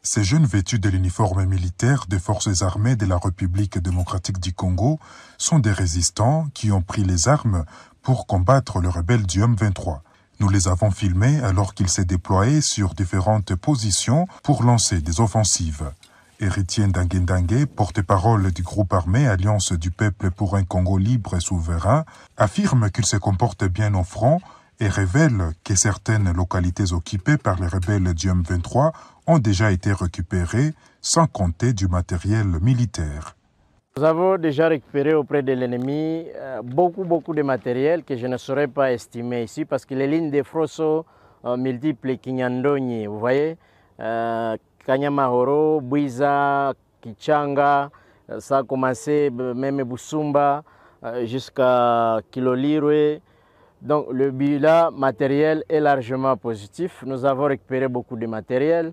Ces jeunes vêtus de l'uniforme militaire des forces armées de la République démocratique du Congo sont des résistants qui ont pris les armes pour combattre le rebelle du M23. Nous les avons filmés alors qu'ils s'est déployés sur différentes positions pour lancer des offensives. Héritier Ndangue, porte-parole du groupe armé Alliance du peuple pour un Congo libre et souverain, affirme qu'il se comporte bien au front et révèle que certaines localités occupées par les rebelles du M23 ont déjà été récupérées, sans compter du matériel militaire. Nous avons déjà récupéré auprès de l'ennemi beaucoup de matériel que je ne saurais pas estimer ici parce que les lignes de Frosso multiplient Kinyandonyi, vous voyez, Kanyamahoro, Bwiza, Kichanga, ça a commencé même Busumba jusqu'à Kilolirwe. Donc le bilan matériel est largement positif. Nous avons récupéré beaucoup de matériel.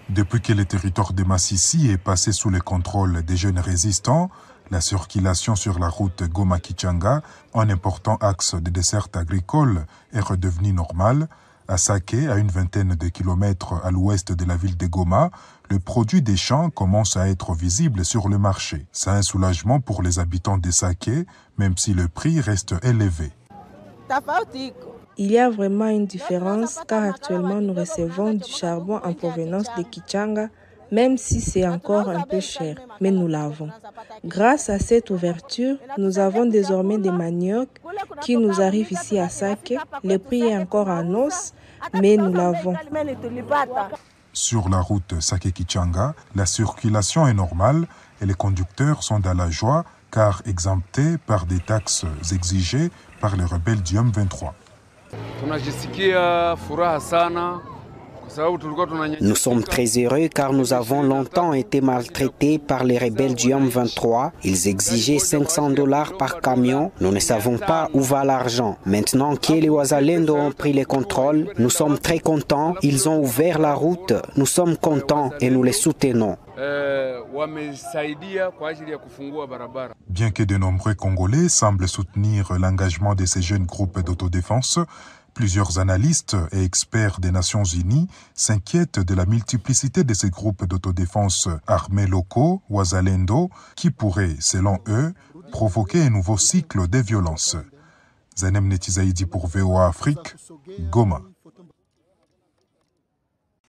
Depuis que le territoire de Massissi est passé sous le contrôle des jeunes résistants, la circulation sur la route Goma-Kichanga, un important axe de desserte agricole, est redevenue normale. À Saké, à une vingtaine de kilomètres à l'ouest de la ville de Goma, le produit des champs commence à être visible sur le marché. C'est un soulagement pour les habitants de Saké, même si le prix reste élevé. Il y a vraiment une différence car actuellement nous recevons du charbon en provenance de Kichanga, même si c'est encore un peu cher, mais nous l'avons. Grâce à cette ouverture, nous avons désormais des maniocs qui nous arrivent ici à Saké. Le prix est encore en hausse, mais nous l'avons. Sur la route Saké-Kichanga, la circulation est normale et les conducteurs sont dans la joie car exemptés par des taxes exigées par les rebelles du M23. Nous sommes très heureux car nous avons longtemps été maltraités par les rebelles du M23. Ils exigeaient $500 par camion. Nous ne savons pas où va l'argent. Maintenant que les Wazalendo ont pris le contrôle, nous sommes très contents. Ils ont ouvert la route. Nous sommes contents et nous les soutenons. Bien que de nombreux Congolais semblent soutenir l'engagement de ces jeunes groupes d'autodéfense, plusieurs analystes et experts des Nations Unies s'inquiètent de la multiplicité de ces groupes d'autodéfense armés locaux, Wazalendo, qui pourraient, selon eux, provoquer un nouveau cycle de violence. Zanem Netizaïdi pour VOA Afrique, Goma.